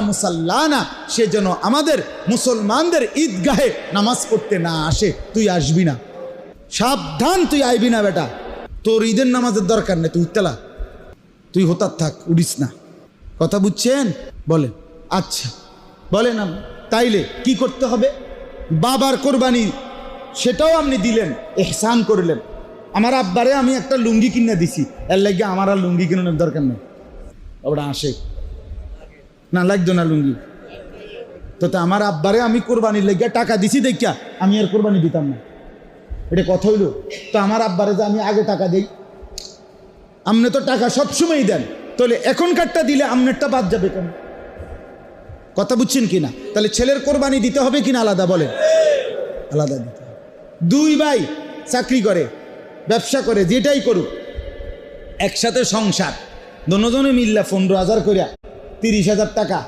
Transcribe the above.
মুসাল্লানা, সে যেন আমাদের মুসলমানদের ঈদগাহে নামাজ পড়তে না আসে। তুই আসবি না, সাবধান, তুই আইবি না বেটা। তোর ঈদের নামাজের দরকার নেই, তুই তেলা, তুই হোতার থাক, উড়িস না। কথা বুঝছেন? বলেন। আচ্ছা বলেন। তাইলে কি করতে হবে? বাবার কোরবানি সেটাও আপনি দিলেন, এহসান করলেন। আমার আব্বারে আমি একটা লুঙ্গি কিনে দিছি, এর লাগে আমার আর লুঙ্গি কিনানোর দরকার নেই। ওটা আসে না, লাগতো না লুঙ্গি। তো আমার আব্বারে আমি কোরবানির লেগে টাকা দিছি দেখিয়া আমি আর কোরবানি দিতাম না, এটা কথা হইল? তো আমার আব্বারে যে আমি আগে টাকা দিই, আপনি তো টাকা সবসময় দেন, তাহলে এখনকারটা দিলে আপনারটা বাদ যাবে কেন? কথা বুঝছেন কিনা? তাহলে ছেলের কোরবানি দিতে হবে কিনা আলাদা? বলেন। আলাদা দিতে হবে। দুই ভাই চাকরি করে, ব্যবসা করে, যেটাই করুক, একসাথে সংসার, দোনোজনে মিললা 15,000 করিয়া 30,000 টাকা